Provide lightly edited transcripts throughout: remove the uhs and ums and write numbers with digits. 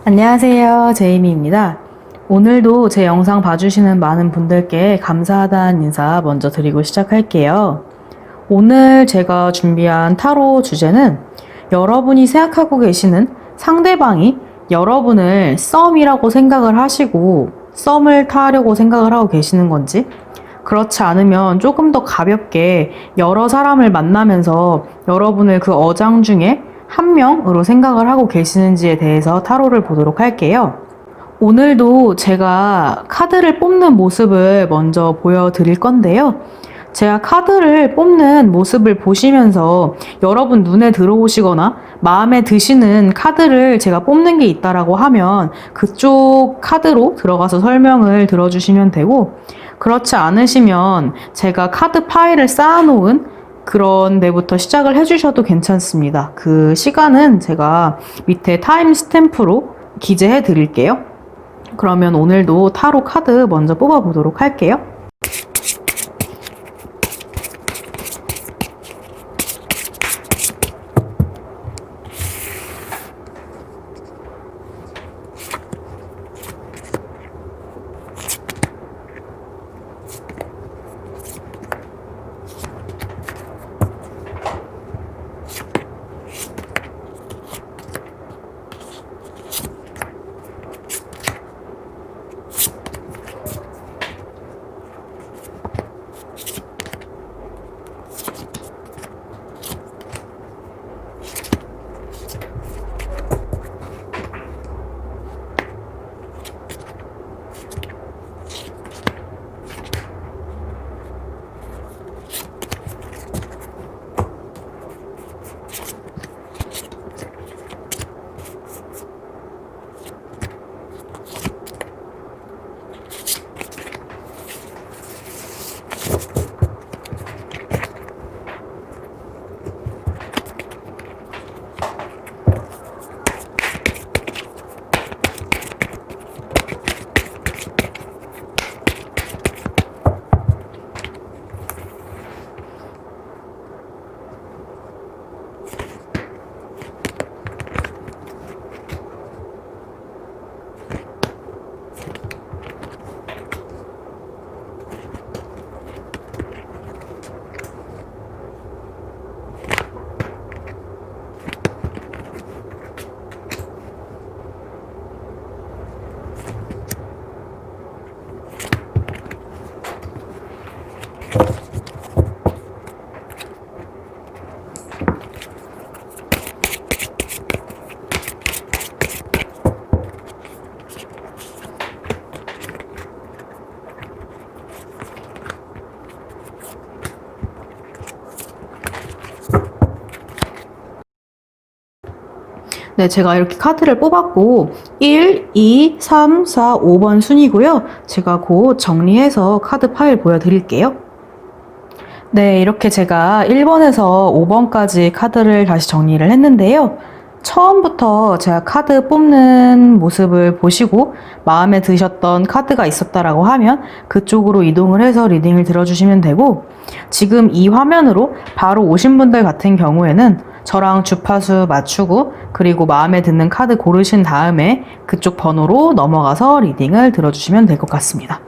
안녕하세요, 제이미입니다. 오늘도 제 영상 봐주시는 많은 분들께 감사하다는 인사 먼저 드리고 시작할게요. 오늘 제가 준비한 타로 주제는 여러분이 생각하고 계시는 상대방이 여러분을 썸이라고 생각을 하시고 썸을 타려고 생각을 하고 계시는 건지, 그렇지 않으면 조금 더 가볍게 여러 사람을 만나면서 여러분을 그 어장 중에 한 명으로 생각을 하고 계시는지에 대해서 타로를 보도록 할게요. 오늘도 제가 카드를 뽑는 모습을 먼저 보여드릴 건데요. 제가 카드를 뽑는 모습을 보시면서 여러분 눈에 들어오시거나 마음에 드시는 카드를 제가 뽑는 게 있다라고 하면 그쪽 카드로 들어가서 설명을 들어주시면 되고, 그렇지 않으시면 제가 카드 파일을 쌓아놓은 그런 데부터 시작을 해주셔도 괜찮습니다. 그 시간은 제가 밑에 타임 스탬프로 기재해 드릴게요. 그러면 오늘도 타로 카드 먼저 뽑아 보도록 할게요. 네, 제가 이렇게 카드를 뽑았고 1, 2, 3, 4, 5번 순이고요. 제가 곧 정리해서 카드 파일 보여드릴게요. 네, 이렇게 제가 1번에서 5번까지 카드를 다시 정리를 했는데요. 처음부터 제가 카드 뽑는 모습을 보시고 마음에 드셨던 카드가 있었다라고 하면 그쪽으로 이동을 해서 리딩을 들어주시면 되고, 지금 이 화면으로 바로 오신 분들 같은 경우에는 저랑 주파수 맞추고 그리고 마음에 드는 카드 고르신 다음에 그쪽 번호로 넘어가서 리딩을 들어주시면 될 것 같습니다.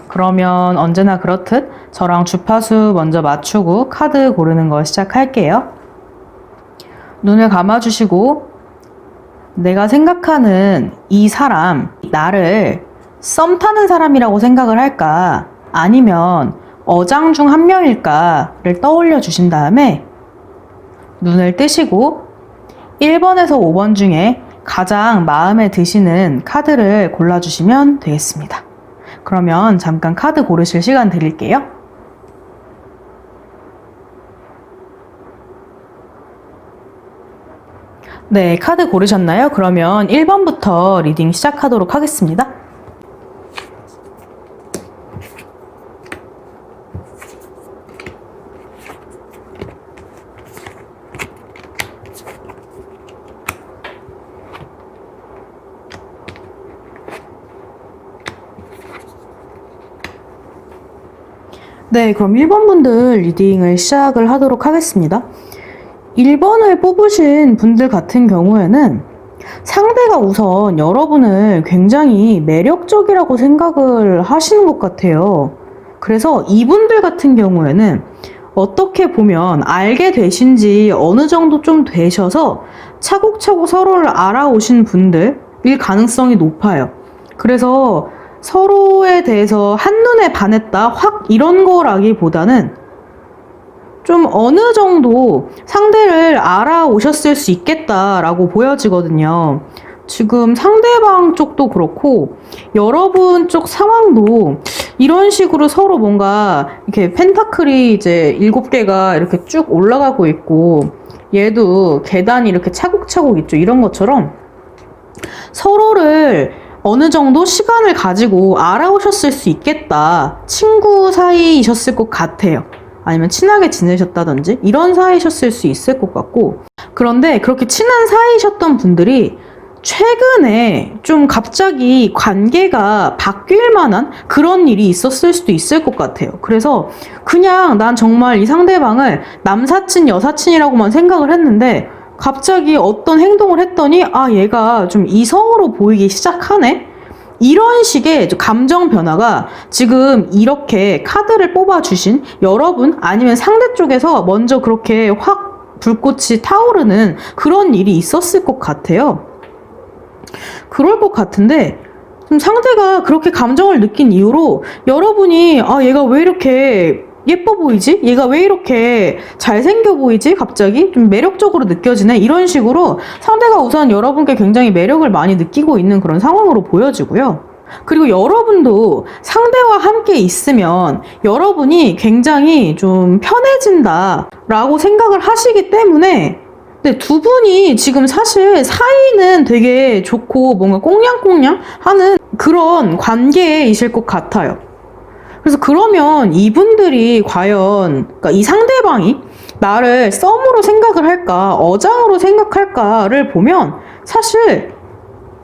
그러면 언제나 그렇듯 저랑 주파수 먼저 맞추고 카드 고르는 거 시작할게요. 눈을 감아주시고, 내가 생각하는 이 사람, 나를 썸 타는 사람이라고 생각을 할까? 아니면 어장 중 한 명일까를 떠올려 주신 다음에 눈을 뜨시고 1번에서 5번 중에 가장 마음에 드시는 카드를 골라주시면 되겠습니다. 그러면 잠깐 카드 고르실 시간 드릴게요. 네, 카드 고르셨나요? 그러면 1번부터 리딩 시작하도록 하겠습니다. 네, 그럼 1번 분들 리딩을 시작을 하도록 하겠습니다. 1번을 뽑으신 분들 같은 경우에는 상대가 우선 여러분을 굉장히 매력적이라고 생각을 하시는 것 같아요. 그래서 이분들 같은 경우에는 어떻게 보면 알게 되신 지 어느 정도 좀 되셔서 차곡차곡 서로를 알아오신 분들일 가능성이 높아요. 그래서 서로에 대해서 한눈에 반했다, 확 이런 거라기보다는 좀 어느 정도 상대를 알아오셨을 수 있겠다라고 보여지거든요. 지금 상대방 쪽도 그렇고 여러분 쪽 상황도 이런 식으로 서로 뭔가 이렇게 펜타클이 이제 7개가 이렇게 쭉 올라가고 있고 얘도 계단이 이렇게 차곡차곡 있죠. 이런 것처럼 서로를 어느 정도 시간을 가지고 알아오셨을 수 있겠다. 친구 사이이셨을 것 같아요. 아니면 친하게 지내셨다든지 이런 사이셨을 수 있을 것 같고, 그런데 그렇게 친한 사이셨던 분들이 최근에 좀 갑자기 관계가 바뀔 만한 그런 일이 있었을 수도 있을 것 같아요. 그래서 그냥 난 정말 이 상대방을 남사친, 여사친이라고만 생각을 했는데 갑자기 어떤 행동을 했더니 아, 얘가 좀 이성으로 보이기 시작하네? 이런 식의 감정 변화가 지금 이렇게 카드를 뽑아주신 여러분 아니면 상대 쪽에서 먼저 그렇게 확 불꽃이 타오르는 그런 일이 있었을 것 같아요. 그럴 것 같은데 좀 상대가 그렇게 감정을 느낀 이후로 여러분이 아, 얘가 왜 이렇게 예뻐 보이지? 얘가 왜 이렇게 잘생겨 보이지? 갑자기 좀 매력적으로 느껴지네? 이런 식으로 상대가 우선 여러분께 굉장히 매력을 많이 느끼고 있는 그런 상황으로 보여지고요. 그리고 여러분도 상대와 함께 있으면 여러분이 굉장히 좀 편해진다 라고 생각을 하시기 때문에 네, 두 분이 지금 사실 사이는 되게 좋고 뭔가 꽁냥꽁냥 하는 그런 관계이실 것 같아요. 그래서 그러면 이분들이 과연, 그러니까 이 상대방이 나를 썸으로 생각을 할까, 어장으로 생각할까를 보면 사실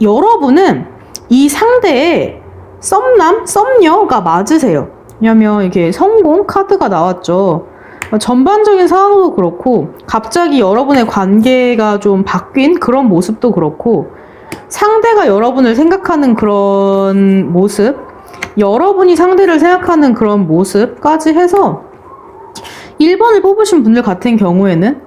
여러분은 이 상대의 썸남, 썸녀가 맞으세요. 왜냐면 이게 성공 카드가 나왔죠. 전반적인 상황도 그렇고 갑자기 여러분의 관계가 좀 바뀐 그런 모습도 그렇고 상대가 여러분을 생각하는 그런 모습, 여러분이 상대를 생각하는 그런 모습까지 해서 1번을 뽑으신 분들 같은 경우에는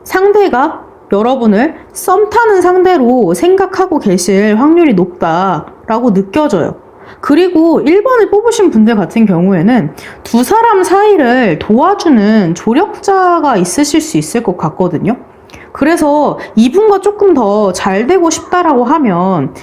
상대가 여러분을 썸 타는 상대로 생각하고 계실 확률이 높다라고 느껴져요. 그리고 1번을 뽑으신 분들 같은 경우에는 두 사람 사이를 도와주는 조력자가 있으실 수 있을 것 같거든요. 그래서 이분과 조금 더 잘 되고 싶다라고 하면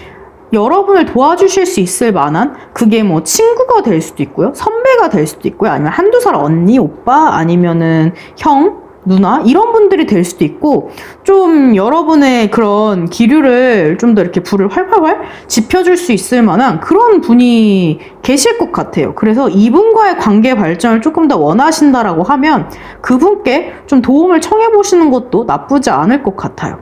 여러분을 도와주실 수 있을 만한 그게 뭐 친구가 될 수도 있고요. 선배가 될 수도 있고요. 아니면 한두 살 언니, 오빠, 아니면은 형, 누나 이런 분들이 될 수도 있고 좀 여러분의 그런 기류를 좀 더 이렇게 불을 활활 지펴줄 수 있을 만한 그런 분이 계실 것 같아요. 그래서 이분과의 관계 발전을 조금 더 원하신다라고 하면 그분께 좀 도움을 청해 보시는 것도 나쁘지 않을 것 같아요.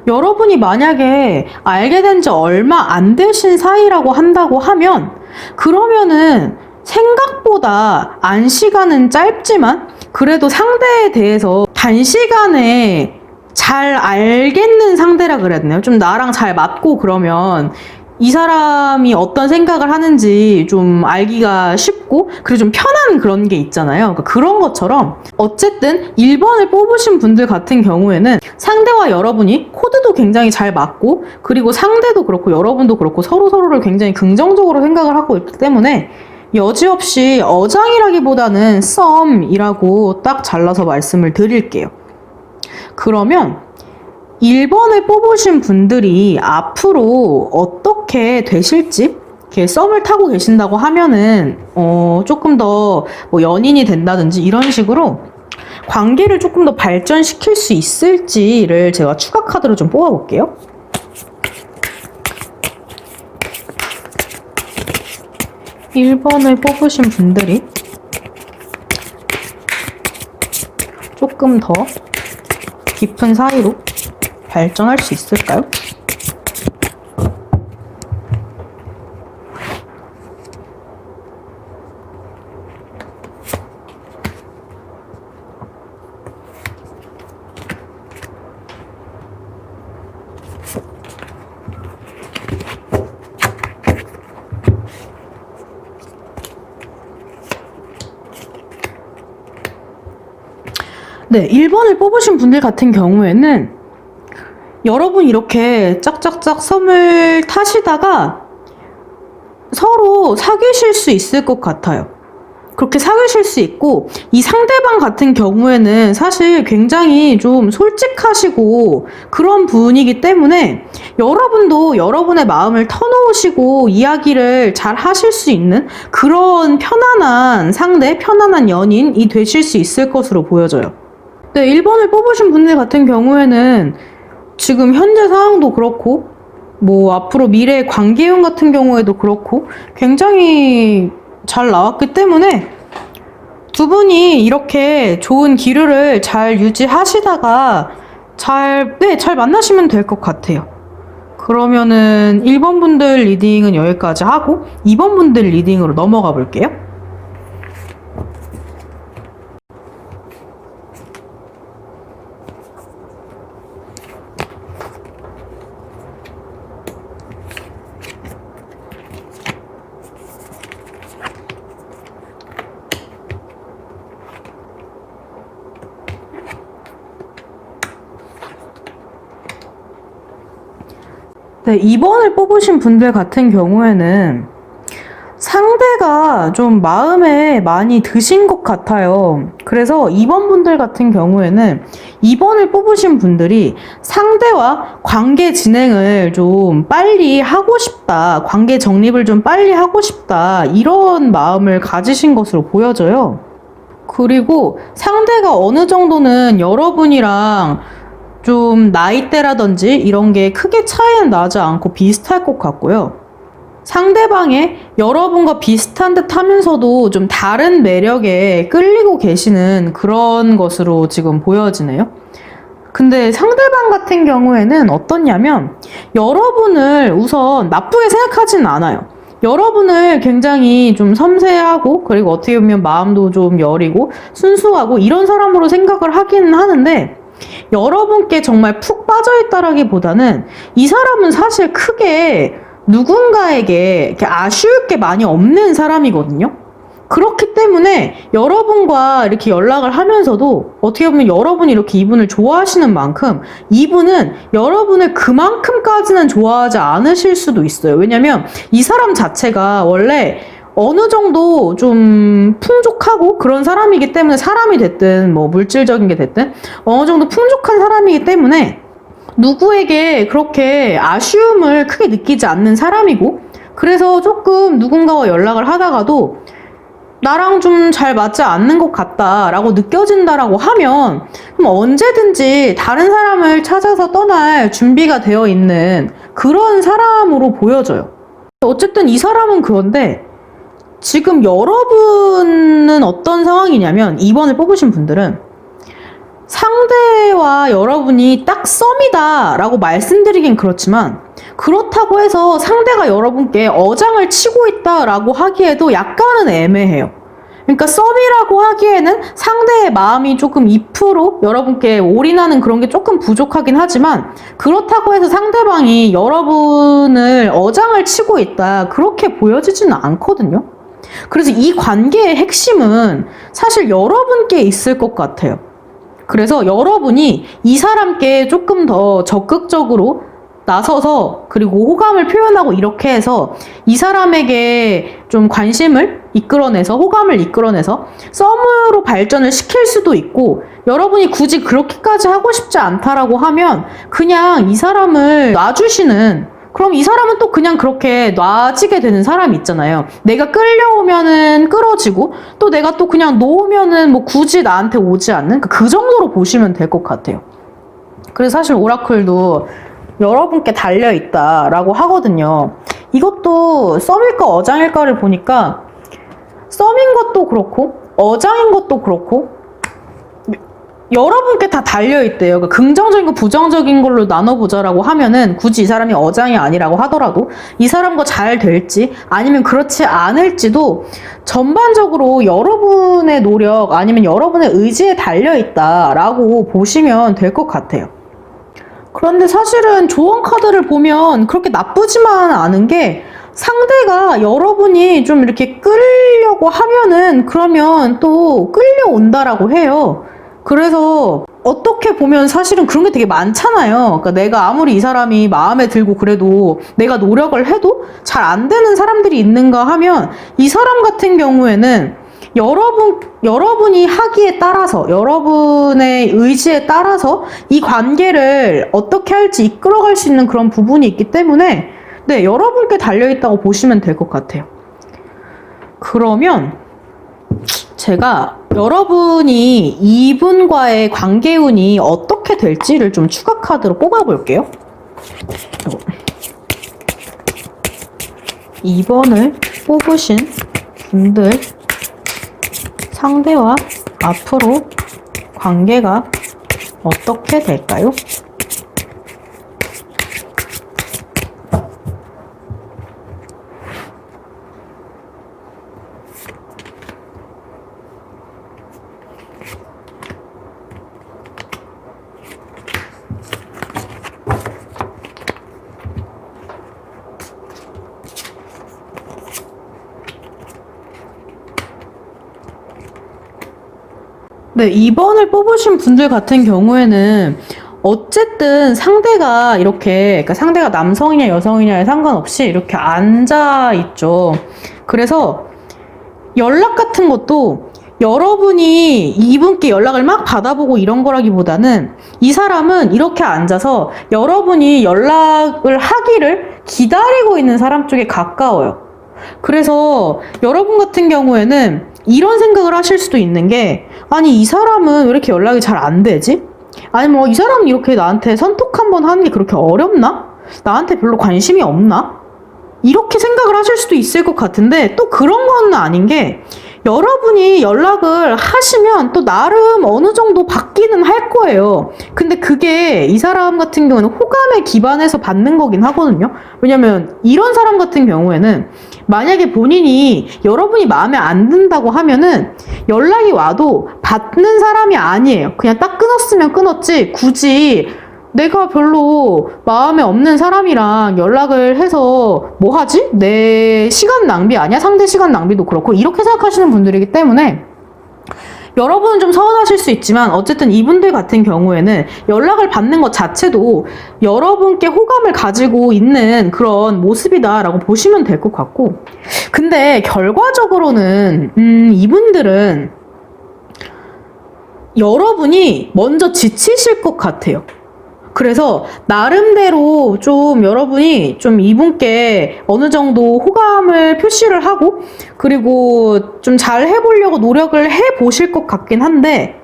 여러분이 만약에 알게 된 지 얼마 안 되신 사이라고 한다고 하면 그러면은 생각보다 안시간은 짧지만 그래도 상대에 대해서 단시간에 잘 알겠는 상대라 그래야 되나요? 좀 나랑 잘 맞고 그러면 이 사람이 어떤 생각을 하는지 좀 알기가 쉽고 그리고 좀 편한 그런 게 있잖아요. 그러니까 그런 것처럼 어쨌든 1번을 뽑으신 분들 같은 경우에는 상대와 여러분이 코드도 굉장히 잘 맞고 그리고 상대도 그렇고 여러분도 그렇고 서로서로를 굉장히 긍정적으로 생각을 하고 있기 때문에 여지없이 어장이라기보다는 썸이라고 딱 잘라서 말씀을 드릴게요. 그러면 1번을 뽑으신 분들이 앞으로 어떻게 되실지 이렇게 썸을 타고 계신다고 하면은 조금 더 뭐 연인이 된다든지 이런 식으로 관계를 조금 더 발전시킬 수 있을지를 제가 추가 카드로 좀 뽑아볼게요. (1번을) 뽑으신 분들이 조금 더 깊은 사이로 발전할 수 있을까요? 네, 1번을 뽑으신 분들 같은 경우에는 여러분 이렇게 짝짝짝 썸을 타시다가 서로 사귀실 수 있을 것 같아요. 그렇게 사귀실 수 있고, 이 상대방 같은 경우에는 사실 굉장히 좀 솔직하시고 그런 분이기 때문에 여러분도 여러분의 마음을 터놓으시고 이야기를 잘 하실 수 있는 그런 편안한 상대, 편안한 연인이 되실 수 있을 것으로 보여져요. 네, 1번을 뽑으신 분들 같은 경우에는 지금 현재 상황도 그렇고, 뭐 앞으로 미래의 관계운 같은 경우에도 그렇고 굉장히 잘 나왔기 때문에 두 분이 이렇게 좋은 기류를 잘 유지하시다가 잘 만나시면 될 것 같아요. 그러면은 1번 분들 리딩은 여기까지 하고 2번 분들 리딩으로 넘어가 볼게요. 네, 2번을 뽑으신 분들 같은 경우에는 상대가 좀 마음에 많이 드신 것 같아요. 그래서 2번 분들 같은 경우에는 2번을 뽑으신 분들이 상대와 관계 진행을 좀 빨리 하고 싶다, 관계 정립을 좀 빨리 하고 싶다, 이런 마음을 가지신 것으로 보여져요. 그리고 상대가 어느 정도는 여러분이랑 좀 나이대라든지 이런 게 크게 차이는 나지 않고 비슷할 것 같고요. 상대방의 여러분과 비슷한 듯 하면서도 좀 다른 매력에 끌리고 계시는 그런 것으로 지금 보여지네요. 근데 상대방 같은 경우에는 어떻냐면 여러분을 우선 나쁘게 생각하진 않아요. 여러분을 굉장히 좀 섬세하고 그리고 어떻게 보면 마음도 좀 여리고 순수하고 이런 사람으로 생각을 하기는 하는데 여러분께 정말 푹 빠져있다라기보다는 이 사람은 사실 크게 누군가에게 이렇게 아쉬울 게 많이 없는 사람이거든요. 그렇기 때문에 여러분과 이렇게 연락을 하면서도 어떻게 보면 여러분이 이렇게 이분을 좋아하시는 만큼 이분은 여러분을 그만큼까지는 좋아하지 않으실 수도 있어요. 왜냐면 이 사람 자체가 원래 어느 정도 좀 풍족하고 그런 사람이기 때문에 사람이 됐든 뭐 물질적인 게 됐든 어느 정도 풍족한 사람이기 때문에 누구에게 그렇게 아쉬움을 크게 느끼지 않는 사람이고 그래서 조금 누군가와 연락을 하다가도 나랑 좀 잘 맞지 않는 것 같다라고 느껴진다라고 하면 그럼 언제든지 다른 사람을 찾아서 떠날 준비가 되어 있는 그런 사람으로 보여져요. 어쨌든 이 사람은 그런데 지금 여러분은 어떤 상황이냐면 2번을 뽑으신 분들은 상대와 여러분이 딱 썸이다 라고 말씀드리긴 그렇지만 그렇다고 해서 상대가 여러분께 어장을 치고 있다 라고 하기에도 약간은 애매해요. 그러니까 썸이라고 하기에는 상대의 마음이 조금 2% 여러분께 올인하는 그런 게 조금 부족하긴 하지만 그렇다고 해서 상대방이 여러분을 어장을 치고 있다 그렇게 보여지지는 않거든요. 그래서 이 관계의 핵심은 사실 여러분께 있을 것 같아요. 그래서 여러분이 이 사람께 조금 더 적극적으로 나서서 그리고 호감을 표현하고 이렇게 해서 이 사람에게 좀 관심을 이끌어내서 호감을 이끌어내서 썸으로 발전을 시킬 수도 있고 여러분이 굳이 그렇게까지 하고 싶지 않다라고 하면 그냥 이 사람을 놔주시는 그럼 이 사람은 또 그냥 그렇게 놔지게 되는 사람이 있잖아요. 내가 끌려오면은 끌어지고 또 내가 또 그냥 놓으면은 뭐 굳이 나한테 오지 않는 그 정도로 보시면 될 것 같아요. 그래서 사실 오라클도 여러분께 달려있다라고 하거든요. 이것도 썸일까 어장일까를 보니까 썸인 것도 그렇고 어장인 것도 그렇고 여러분께 다 달려있대요. 그러니까 긍정적인 거 부정적인 걸로 나눠보자라고 하면은 굳이 이 사람이 어장이 아니라고 하더라도 이 사람과 잘 될지 아니면 그렇지 않을지도 전반적으로 여러분의 노력 아니면 여러분의 의지에 달려있다라고 보시면 될 것 같아요. 그런데 사실은 조언 카드를 보면 그렇게 나쁘지만 않은 게 상대가 여러분이 좀 이렇게 끌려고 하면은 그러면 또 끌려온다라고 해요. 그래서 어떻게 보면 사실은 그런 게 되게 많잖아요. 그러니까 내가 아무리 이 사람이 마음에 들고 그래도 내가 노력을 해도 잘 안 되는 사람들이 있는가 하면 이 사람 같은 경우에는 여러분이 하기에 따라서, 여러분의 의지에 따라서 이 관계를 어떻게 할지 이끌어갈 수 있는 그런 부분이 있기 때문에 네, 여러분께 달려있다고 보시면 될 것 같아요. 그러면 제가 여러분이 이분과의 관계운이 어떻게 될지를 좀 추가 카드로 뽑아볼게요. 2번을 뽑으신 분들 상대와 앞으로 관계가 어떻게 될까요? 네, 2번을 뽑으신 분들 같은 경우에는 어쨌든 상대가 이렇게, 그러니까 상대가 남성이냐 여성이냐에 상관없이 이렇게 앉아 있죠. 그래서 연락 같은 것도 여러분이 이분께 연락을 막 받아보고 이런 거라기보다는 이 사람은 이렇게 앉아서 여러분이 연락을 하기를 기다리고 있는 사람 쪽에 가까워요. 그래서 여러분 같은 경우에는 이런 생각을 하실 수도 있는 게, 아니 이 사람은 왜 이렇게 연락이 잘 안 되지? 아니 뭐 이 사람은 이렇게 나한테 선톡 한번 하는 게 그렇게 어렵나? 나한테 별로 관심이 없나? 이렇게 생각을 하실 수도 있을 것 같은데, 또 그런 건 아닌 게, 여러분이 연락을 하시면 또 나름 어느 정도 받기는 할 거예요. 근데 그게 이 사람 같은 경우는 호감에 기반해서 받는 거긴 하거든요. 왜냐면 이런 사람 같은 경우에는 만약에 본인이 여러분이 마음에 안 든다고 하면은 연락이 와도 받는 사람이 아니에요. 그냥 딱 끊었으면 끊었지 굳이 내가 별로 마음에 없는 사람이랑 연락을 해서 뭐 하지? 내 시간 낭비 아니야? 상대 시간 낭비도 그렇고 이렇게 생각하시는 분들이기 때문에 여러분은 좀 서운하실 수 있지만 어쨌든 이분들 같은 경우에는 연락을 받는 것 자체도 여러분께 호감을 가지고 있는 그런 모습이다라고 보시면 될 것 같고, 근데 결과적으로는 이분들은 여러분이 먼저 지치실 것 같아요. 그래서 나름대로 좀 여러분이 좀 이분께 어느 정도 호감을 표시를 하고 그리고 좀 잘 해보려고 노력을 해보실 것 같긴 한데,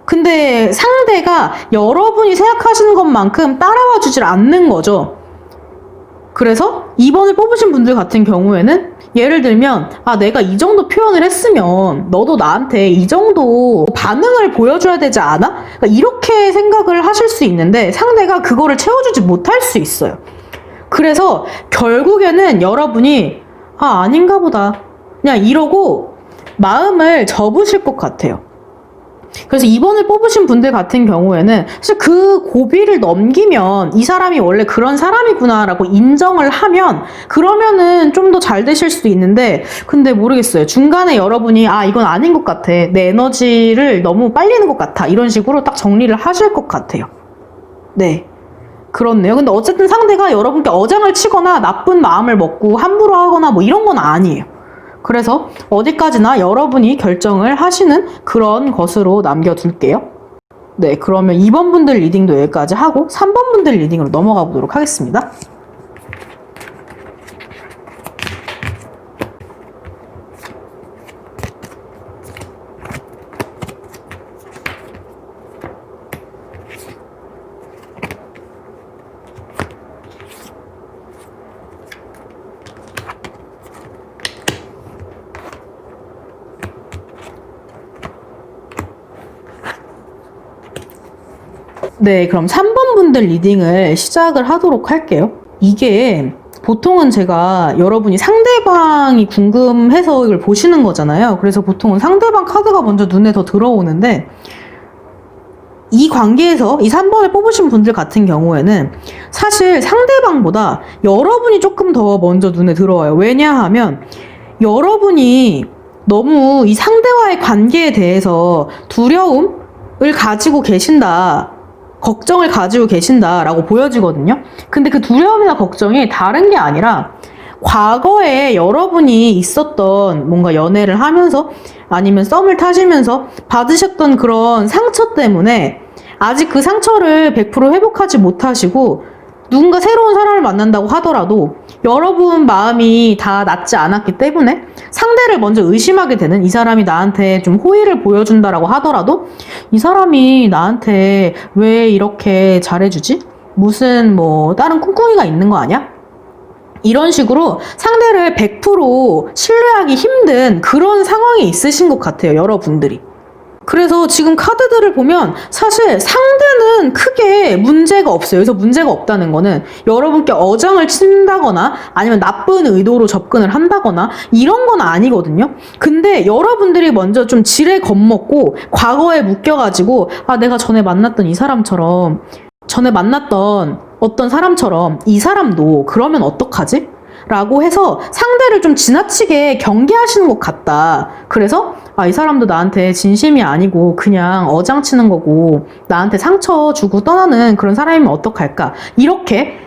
근데 상대가 여러분이 생각하시는 것만큼 따라와 주질 않는 거죠. 그래서 2번을 뽑으신 분들 같은 경우에는 예를 들면 내가 이 정도 표현을 했으면 너도 나한테 이 정도 반응을 보여줘야 되지 않아? 그러니까 이렇게 생각을 하실 수 있는데 상대가 그거를 채워주지 못할 수 있어요. 그래서 결국에는 여러분이 아닌가 보다 그냥 이러고 마음을 접으실 것 같아요. 그래서 2번을 뽑으신 분들 같은 경우에는 사실 그 고비를 넘기면 이 사람이 원래 그런 사람이구나 라고 인정을 하면 그러면은 좀 더 잘 되실 수도 있는데, 근데 모르겠어요. 중간에 여러분이 이건 아닌 것 같아, 내 에너지를 너무 빨리는 것 같아, 이런 식으로 딱 정리를 하실 것 같아요. 네, 그렇네요. 근데 어쨌든 상대가 여러분께 어장을 치거나 나쁜 마음을 먹고 함부로 하거나 뭐 이런 건 아니에요. 그래서 어디까지나 여러분이 결정을 하시는 그런 것으로 남겨둘게요. 네, 그러면 2번 분들 리딩도 여기까지 하고 3번 분들 리딩으로 넘어가 보도록 하겠습니다. 네, 그럼 3번 분들 리딩을 시작을 하도록 할게요. 이게 보통은 제가 여러분이 상대방이 궁금해서 이걸 보시는 거잖아요. 그래서 보통은 상대방 카드가 먼저 눈에 더 들어오는데, 이 관계에서 이 3번을 뽑으신 분들 같은 경우에는 사실 상대방보다 여러분이 조금 더 먼저 눈에 들어와요. 왜냐하면 여러분이 너무 이 상대와의 관계에 대해서 두려움을 가지고 계신다. 걱정을 가지고 계신다라고 보여지거든요. 근데 그 두려움이나 걱정이 다른 게 아니라 과거에 여러분이 있었던 뭔가 연애를 하면서 아니면 썸을 타시면서 받으셨던 그런 상처 때문에 아직 그 상처를 100% 회복하지 못하시고 누군가 새로운 사람을 만난다고 하더라도 여러분 마음이 다 낫지 않았기 때문에 상대를 먼저 의심하게 되는, 이 사람이 나한테 좀 호의를 보여준다라고 하더라도 이 사람이 나한테 왜 이렇게 잘해주지? 무슨 뭐 다른 꿍꿍이가 있는 거 아니야? 이런 식으로 상대를 100% 신뢰하기 힘든 그런 상황이 있으신 것 같아요, 여러분들이. 그래서 지금 카드들을 보면 사실 상대는 크게 문제가 없어요. 여기서 문제가 없다는 거는 여러분께 어장을 친다거나 아니면 나쁜 의도로 접근을 한다거나 이런 건 아니거든요. 근데 여러분들이 먼저 좀 지레 겁먹고 과거에 묶여가지고 내가 전에 만났던 이 사람처럼, 전에 만났던 어떤 사람처럼 이 사람도 그러면 어떡하지? 라고 해서 상대를 좀 지나치게 경계하시는 것 같다. 그래서 이 사람도 나한테 진심이 아니고 그냥 어장치는 거고 나한테 상처 주고 떠나는 그런 사람이면 어떡할까? 이렇게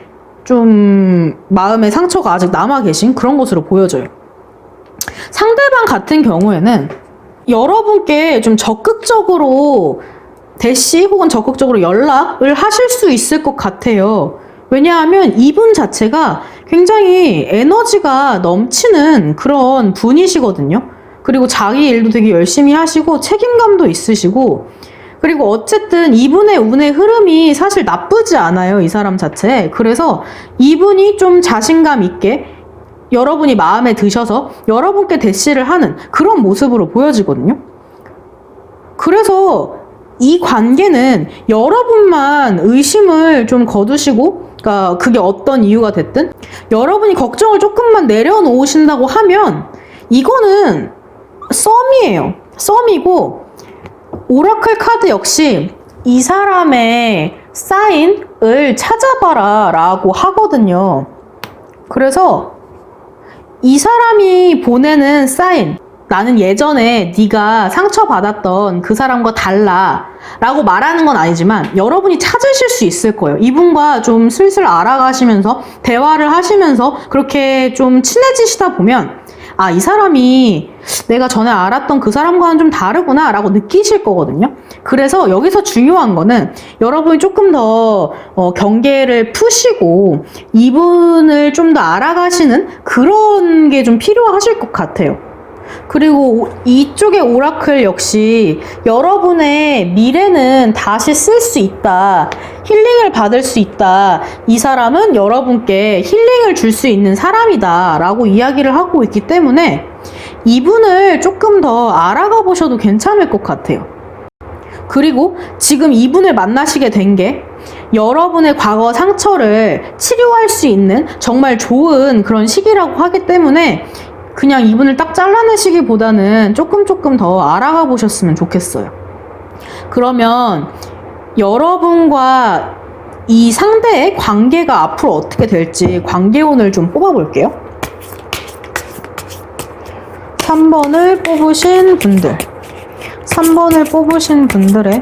좀 마음의 상처가 아직 남아 계신 그런 것으로 보여져요. 상대방 같은 경우에는 여러분께 좀 적극적으로 대시 혹은 적극적으로 연락을 하실 수 있을 것 같아요. 왜냐하면 이분 자체가 굉장히 에너지가 넘치는 그런 분이시거든요. 그리고 자기 일도 되게 열심히 하시고 책임감도 있으시고, 그리고 어쨌든 이분의 운의 흐름이 사실 나쁘지 않아요, 이 사람 자체. 그래서 이분이 좀 자신감 있게 여러분이 마음에 드셔서 여러분께 대시를 하는 그런 모습으로 보여지거든요. 그래서 이 관계는 여러분만 의심을 좀 거두시고, 그러니까 그게 어떤 이유가 됐든 여러분이 걱정을 조금만 내려놓으신다고 하면 이거는 썸이에요. 썸이고, 오라클 카드 역시 이 사람의 사인을 찾아봐라 라고 하거든요. 그래서 이 사람이 보내는 사인, 나는 예전에 네가 상처받았던 그 사람과 달라 라고 말하는 건 아니지만 여러분이 찾으실 수 있을 거예요. 이분과 좀 슬슬 알아가시면서 대화를 하시면서 그렇게 좀 친해지시다 보면 이 사람이 내가 전에 알았던 그 사람과는 좀 다르구나 라고 느끼실 거거든요. 그래서 여기서 중요한 거는 여러분이 조금 더 경계를 푸시고 이분을 좀 더 알아가시는 그런 게 좀 필요하실 것 같아요. 그리고 이쪽의 오라클 역시 여러분의 미래는 다시 쓸 수 있다, 힐링을 받을 수 있다, 이 사람은 여러분께 힐링을 줄 수 있는 사람이다 라고 이야기를 하고 있기 때문에 이분을 조금 더 알아가 보셔도 괜찮을 것 같아요. 그리고 지금 이분을 만나시게 된 게 여러분의 과거 상처를 치료할 수 있는 정말 좋은 그런 시기라고 하기 때문에 그냥 이분을 딱 잘라내시기보다는 조금 더 알아가 보셨으면 좋겠어요. 그러면 여러분과 이 상대의 관계가 앞으로 어떻게 될지 관계운을 좀 뽑아볼게요. 3번을 뽑으신 분들, 3번을 뽑으신 분들의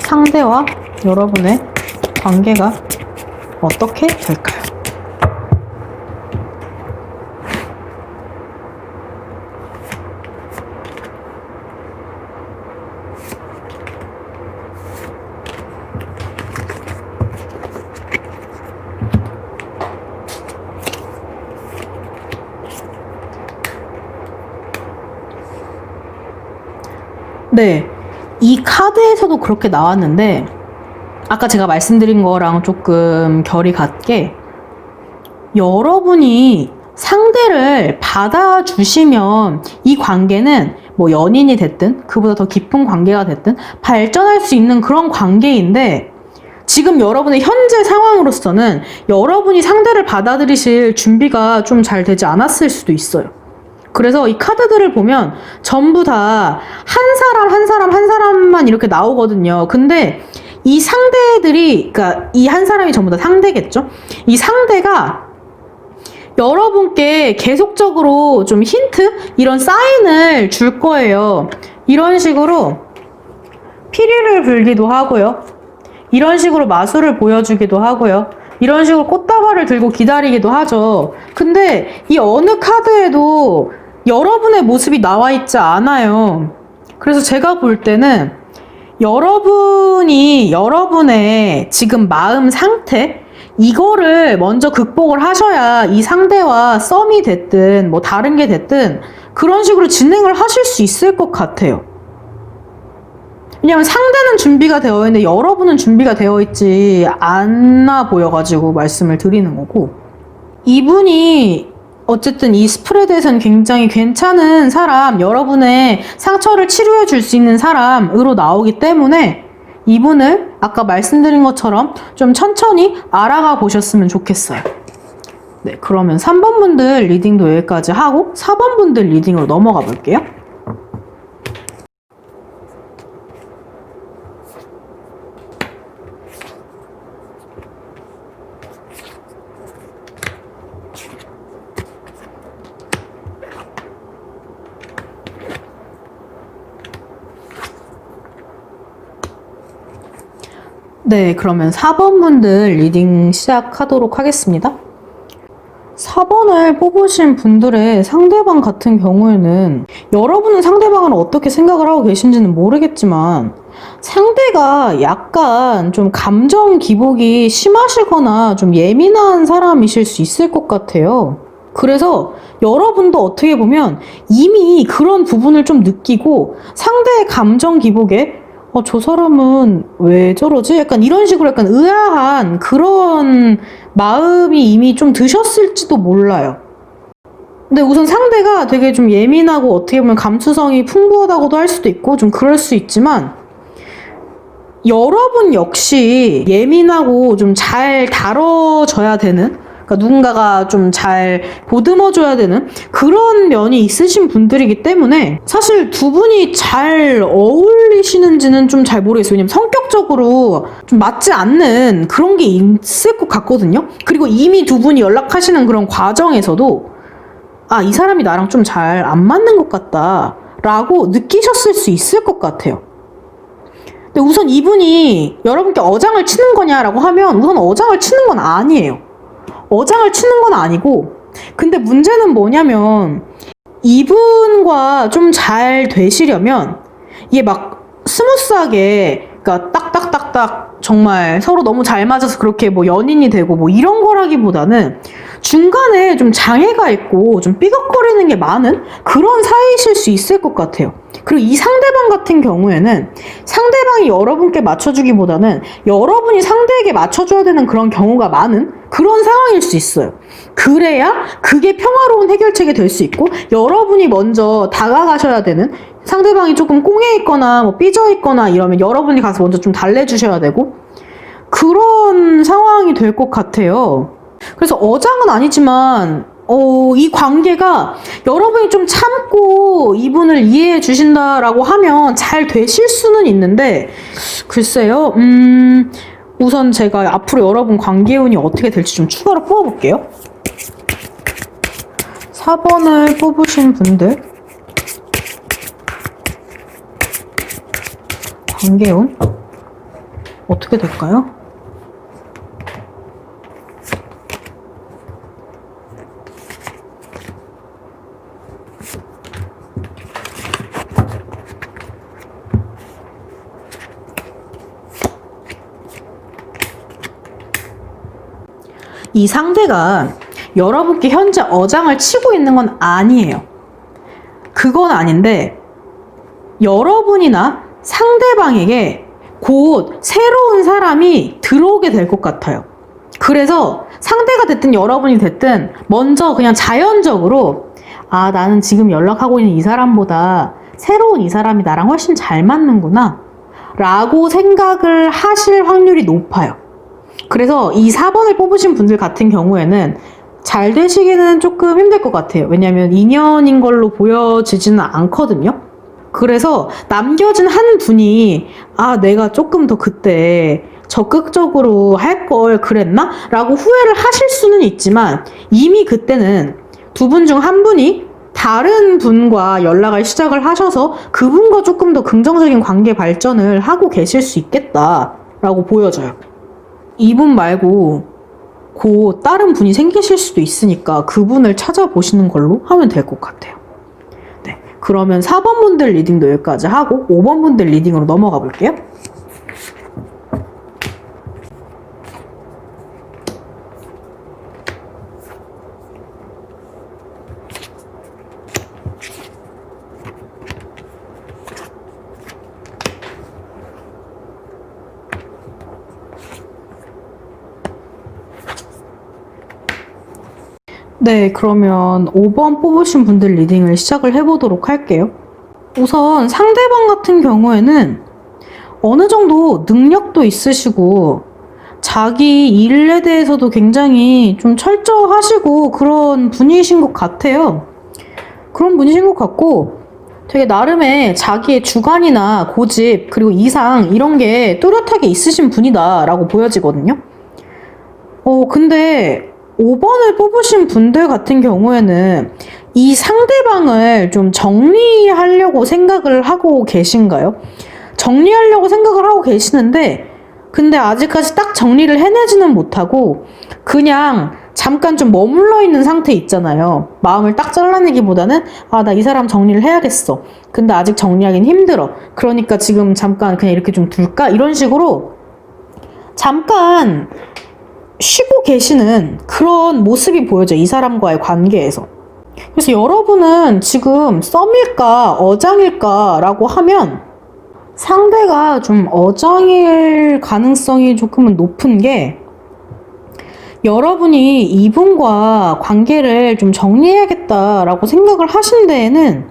상대와 여러분의 관계가 어떻게 될까요? 네, 이 카드에서도 그렇게 나왔는데 아까 제가 말씀드린 거랑 조금 결이 같게 여러분이 상대를 받아주시면 이 관계는 뭐 연인이 됐든 그보다 더 깊은 관계가 됐든 발전할 수 있는 그런 관계인데, 지금 여러분의 현재 상황으로서는 여러분이 상대를 받아들이실 준비가 좀 잘 되지 않았을 수도 있어요. 그래서 이 카드들을 보면 전부 다 한 사람만 이렇게 나오거든요. 근데 이 상대들이, 그러니까 이 한 사람이 전부 다 상대겠죠? 이 상대가 여러분께 계속적으로 좀 힌트? 이런 사인을 줄 거예요. 이런 식으로 피리를 불기도 하고요. 이런 식으로 마술을 보여주기도 하고요. 이런 식으로 꽃다발을 들고 기다리기도 하죠. 근데 이 어느 카드에도 여러분의 모습이 나와 있지 않아요. 그래서 제가 볼 때는 여러분이 여러분의 지금 마음 상태, 이거를 먼저 극복을 하셔야 이 상대와 썸이 됐든 뭐 다른 게 됐든 그런 식으로 진행을 하실 수 있을 것 같아요. 왜냐면 상대는 준비가 되어 있는데 여러분은 준비가 되어 있지 않아 보여가지고 말씀을 드리는 거고, 이분이 어쨌든 이 스프레드에서는 굉장히 괜찮은 사람, 여러분의 상처를 치료해 줄 수 있는 사람으로 나오기 때문에 이분을 아까 말씀드린 것처럼 좀 천천히 알아가 보셨으면 좋겠어요. 네, 그러면 3번 분들 리딩도 여기까지 하고 4번 분들 리딩으로 넘어가 볼게요. 네, 그러면 4번 분들 리딩 시작하도록 하겠습니다. 4번을 뽑으신 분들의 상대방 같은 경우에는 여러분은 상대방을 어떻게 생각을 하고 계신지는 모르겠지만 상대가 약간 좀 감정 기복이 심하시거나 좀 예민한 사람이실 수 있을 것 같아요. 그래서 여러분도 어떻게 보면 이미 그런 부분을 좀 느끼고 상대의 감정 기복에 저 사람은 왜 저러지? 약간 이런 식으로 약간 의아한 그런 마음이 이미 좀 드셨을지도 몰라요. 근데 우선 상대가 되게 좀 예민하고 어떻게 보면 감수성이 풍부하다고도 할 수도 있고 좀 그럴 수 있지만 여러분 역시 예민하고 좀 잘 다뤄져야 되는, 그러니까 누군가가 좀 잘 보듬어줘야 되는 그런 면이 있으신 분들이기 때문에 사실 두 분이 잘 어울리시는지는 좀 잘 모르겠어요. 왜냐면 성격적으로 좀 맞지 않는 그런 게 있을 것 같거든요. 그리고 이미 두 분이 연락하시는 그런 과정에서도 이 사람이 나랑 좀 잘 안 맞는 것 같다 라고 느끼셨을 수 있을 것 같아요. 근데 우선 이분이 여러분께 어장을 치는 거냐라고 하면 우선 어장을 치는 건 아니에요. 어장을 치는 건 아니고, 근데 문제는 뭐냐면 이분과 좀 잘 되시려면 이게 막 스무스하게, 그러니까 딱딱딱딱 정말 서로 너무 잘 맞아서 그렇게 뭐 연인이 되고 뭐 이런 거라기보다는 중간에 좀 장애가 있고 좀 삐걱거리는 게 많은 그런 사이실 수 있을 것 같아요. 그리고 이 상대방 같은 경우에는 상대방이 여러분께 맞춰주기보다는 여러분이 상대에게 맞춰줘야 되는 그런 경우가 많은 그런 상황일 수 있어요. 그래야 그게 평화로운 해결책이 될 수 있고 여러분이 먼저 다가가셔야 되는, 상대방이 조금 꽁해 있거나 뭐 삐져 있거나 이러면 여러분이 가서 먼저 좀 달래주셔야 되고 그런 상황이 될 것 같아요. 그래서 어장은 아니지만 이 관계가 여러분이 좀 참고 이분을 이해해 주신다라고 하면 잘 되실 수는 있는데 글쎄요. 우선 제가 앞으로 여러분 관계운이 어떻게 될지 좀 추가로 뽑아볼게요. 4번을 뽑으신 분들 관계운 어떻게 될까요? 이 상대가 여러분께 현재 어장을 치고 있는 건 아니에요. 그건 아닌데 여러분이나 상대방에게 곧 새로운 사람이 들어오게 될 것 같아요. 그래서 상대가 됐든 여러분이 됐든 먼저 그냥 자연적으로 나는 지금 연락하고 있는 이 사람보다 새로운 이 사람이 나랑 훨씬 잘 맞는구나 라고 생각을 하실 확률이 높아요. 그래서 이 4번을 뽑으신 분들 같은 경우에는 잘 되시기는 조금 힘들 것 같아요. 왜냐면 인연인 걸로 보여지지는 않거든요. 그래서 남겨진 한 분이 내가 조금 더 그때 적극적으로 할 걸 그랬나? 라고 후회를 하실 수는 있지만 이미 그때는 두 분 중 한 분이 다른 분과 연락을 시작을 하셔서 그분과 조금 더 긍정적인 관계 발전을 하고 계실 수 있겠다라고 보여져요. 이분 말고 곧 다른 분이 생기실 수도 있으니까 그분을 찾아보시는 걸로 하면 될 것 같아요. 네, 그러면 4번 분들 리딩도 여기까지 하고 5번 분들 리딩으로 넘어가 볼게요. 네, 그러면 5번 뽑으신 분들 리딩을 시작을 해보도록 할게요. 우선 상대방 같은 경우에는 어느 정도 능력도 있으시고 자기 일에 대해서도 굉장히 좀 철저하시고 그런 분이신 것 같아요. 그런 분이신 것 같고 되게 나름의 자기의 주관이나 고집 그리고 이상 이런 게 뚜렷하게 있으신 분이다라고 보여지거든요. 근데 5번을 뽑으신 분들 같은 경우에는 이 상대방을 좀 정리하려고 생각을 하고 계신가요? 정리하려고 생각을 하고 계시는데 근데 아직까지 딱 정리를 해내지는 못하고 그냥 잠깐 좀 머물러 있는 상태 있잖아요. 마음을 딱 잘라내기보다는 나 이 사람 정리를 해야겠어. 근데 아직 정리하긴 힘들어. 그러니까 지금 잠깐 그냥 이렇게 좀 둘까? 이런 식으로 잠깐 쉬고 계시는 그런 모습이 보여져요. 이 사람과의 관계에서. 그래서 여러분은 지금 썸일까 어장일까 라고 하면 상대가 좀 어장일 가능성이 조금은 높은 게 여러분이 이분과 관계를 좀 정리해야겠다라고 생각을 하신 데에는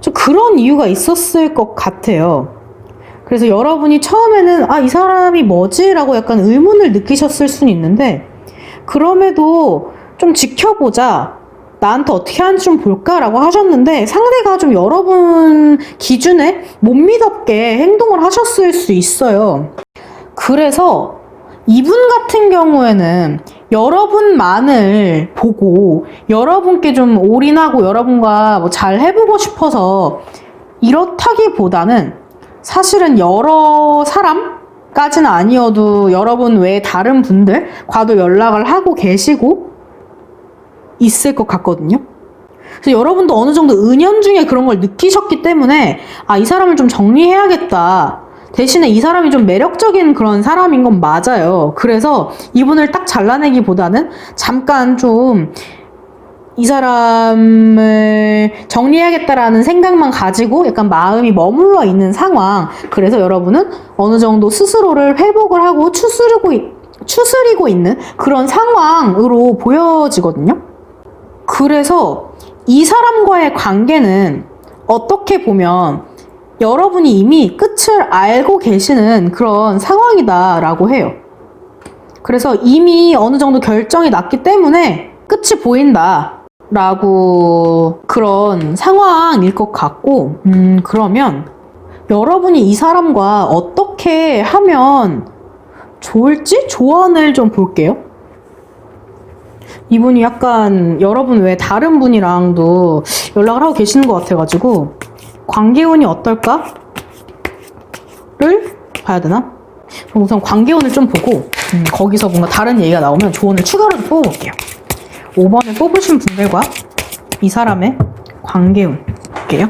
좀 그런 이유가 있었을 것 같아요. 그래서 여러분이 처음에는 이 사람이 뭐지? 라고 약간 의문을 느끼셨을 수는 있는데 그럼에도 좀 지켜보자. 나한테 어떻게 하는지 좀 볼까? 라고 하셨는데 상대가 좀 여러분 기준에 못 믿었게 행동을 하셨을 수 있어요. 그래서 이분 같은 경우에는 여러분만을 보고 여러분께 좀 올인하고 여러분과 뭐 잘 해보고 싶어서 이렇다기보다는 사실은 여러 사람까지는 아니어도 여러분 외에 다른 분들과도 연락을 하고 계시고 있을 것 같거든요. 그래서 여러분도 어느 정도 은연중에 그런 걸 느끼셨기 때문에 이 사람을 좀 정리해야겠다. 대신에 이 사람이 좀 매력적인 그런 사람인 건 맞아요. 그래서 이분을 딱 잘라내기보다는 잠깐 좀 이 사람을 정리해야겠다라는 생각만 가지고 약간 마음이 머물러 있는 상황. 그래서 여러분은 어느 정도 스스로를 회복을 하고 추스리고 있는 그런 상황으로 보여지거든요. 그래서 이 사람과의 관계는 어떻게 보면 여러분이 이미 끝을 알고 계시는 그런 상황이다라고 해요. 그래서 이미 어느 정도 결정이 났기 때문에 끝이 보인다. 라고 그런 상황일 것 같고 그러면 여러분이 이 사람과 어떻게 하면 좋을지 조언을 좀 볼게요. 이분이 약간 여러분 외에 다른 분이랑도 연락을 하고 계시는 것 같아가지고 관계운이 어떨까를 봐야 되나? 그럼 우선 관계운을 좀 보고 거기서 뭔가 다른 얘기가 나오면 조언을 추가로 뽑아볼게요. 5번을 뽑으신 분들과 이 사람의 관계운 볼게요.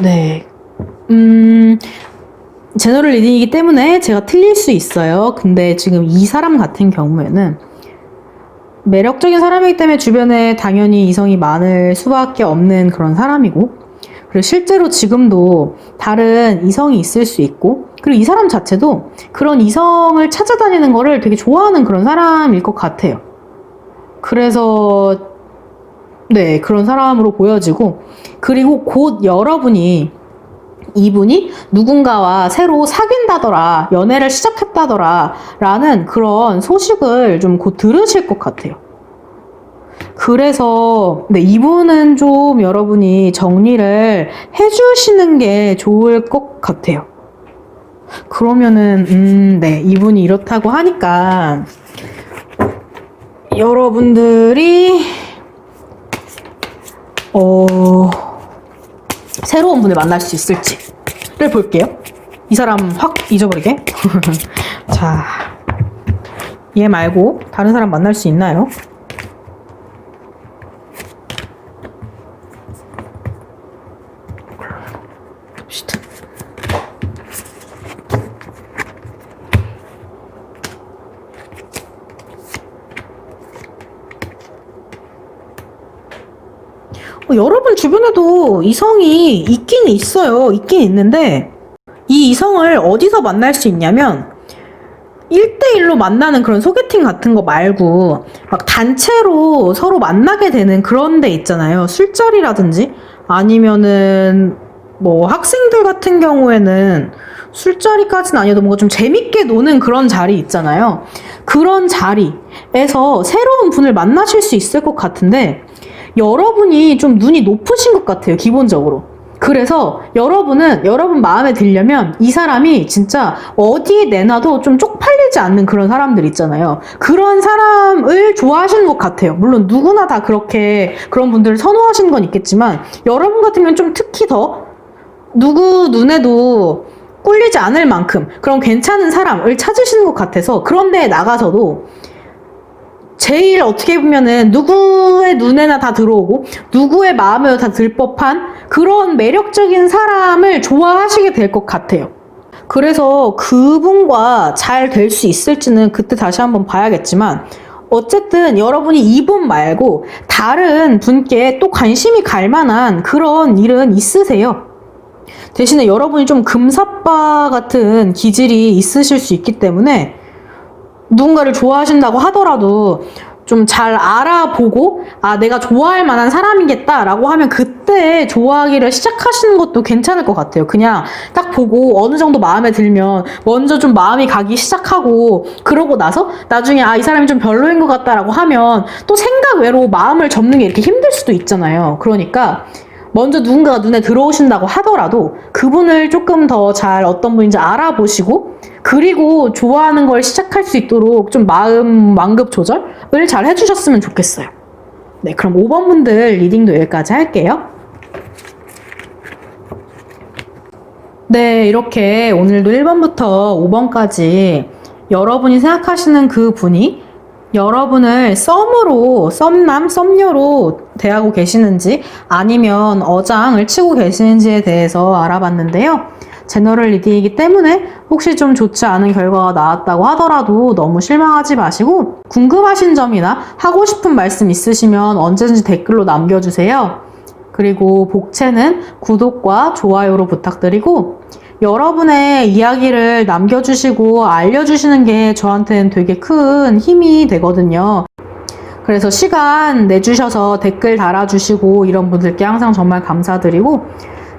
네. 제너럴 리딩이기 때문에 제가 틀릴 수 있어요. 근데 지금 이 사람 같은 경우에는 매력적인 사람이기 때문에 주변에 당연히 이성이 많을 수밖에 없는 그런 사람이고 그리고 실제로 지금도 다른 이성이 있을 수 있고 그리고 이 사람 자체도 그런 이성을 찾아다니는 거를 되게 좋아하는 그런 사람일 것 같아요. 그래서 네, 그런 사람으로 보여지고 그리고 곧 이분이 누군가와 새로 사귄다더라, 연애를 시작했다더라 라는 그런 소식을 좀 곧 들으실 것 같아요. 그래서 네, 이분은 좀 여러분이 정리를 해주시는 게 좋을 것 같아요. 그러면은 네, 이분이 이렇다고 하니까 여러분들이 새로운 분을 만날 수 있을지를 볼게요. 이 사람 확 잊어버리게. 자, 얘 말고 다른 사람 만날 수 있나요? 여러분 주변에도 이성이 있긴 있어요. 있긴 있는데 이 이성을 어디서 만날 수 있냐면 1대1로 만나는 그런 소개팅 같은 거 말고 막 단체로 서로 만나게 되는 그런 데 있잖아요. 술자리라든지 아니면은 뭐 학생들 같은 경우에는 술자리까지는 아니어도 뭔가 좀 재밌게 노는 그런 자리 있잖아요. 그런 자리에서 새로운 분을 만나실 수 있을 것 같은데 여러분이 좀 눈이 높으신 것 같아요, 기본적으로. 그래서 여러분 마음에 들려면 이 사람이 진짜 어디에 내놔도 좀 쪽팔리지 않는 그런 사람들 있잖아요. 그런 사람을 좋아하시는 것 같아요. 물론 누구나 다 그렇게 그런 분들을 선호하시는 건 있겠지만 여러분 같으면 좀 특히 더 누구 눈에도 꿀리지 않을 만큼 그런 괜찮은 사람을 찾으시는 것 같아서 그런 데에 나가서도 제일 어떻게 보면은 누구의 눈에나 다 들어오고 누구의 마음에도 다 들 법한 그런 매력적인 사람을 좋아하시게 될 것 같아요. 그래서 그분과 잘 될 수 있을지는 그때 다시 한번 봐야겠지만 어쨌든 여러분이 이분 말고 다른 분께 또 관심이 갈 만한 그런 일은 있으세요. 대신에 여러분이 좀 금사빠 같은 기질이 있으실 수 있기 때문에 누군가를 좋아하신다고 하더라도 좀 잘 알아보고 내가 좋아할 만한 사람이겠다라고 하면 그때 좋아하기를 시작하시는 것도 괜찮을 것 같아요. 그냥 딱 보고 어느 정도 마음에 들면 먼저 좀 마음이 가기 시작하고 그러고 나서 나중에 이 사람이 좀 별로인 것 같다라고 하면 또 생각 외로 마음을 접는 게 이렇게 힘들 수도 있잖아요. 그러니까 먼저 누군가가 눈에 들어오신다고 하더라도 그분을 조금 더 잘 어떤 분인지 알아보시고 그리고 좋아하는 걸 시작할 수 있도록 좀 마음 완급 조절을 잘 해주셨으면 좋겠어요. 네, 그럼 5번 분들 리딩도 여기까지 할게요. 네, 이렇게 오늘도 1번부터 5번까지 여러분이 생각하시는 그 분이 여러분을 썸으로, 썸남, 썸녀로 대하고 계시는지 아니면 어장을 치고 계시는지에 대해서 알아봤는데요. 제너럴 리딩이기 때문에 혹시 좀 좋지 않은 결과가 나왔다고 하더라도 너무 실망하지 마시고 궁금하신 점이나 하고 싶은 말씀 있으시면 언제든지 댓글로 남겨주세요. 그리고 복채는 구독과 좋아요로 부탁드리고 여러분의 이야기를 남겨주시고 알려주시는 게 저한테는 되게 큰 힘이 되거든요. 그래서 시간 내주셔서 댓글 달아주시고 이런 분들께 항상 정말 감사드리고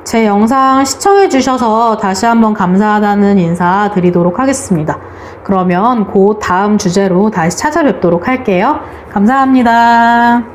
제 영상 시청해주셔서 다시 한번 감사하다는 인사 드리도록 하겠습니다. 그러면 곧 다음 주제로 다시 찾아뵙도록 할게요. 감사합니다.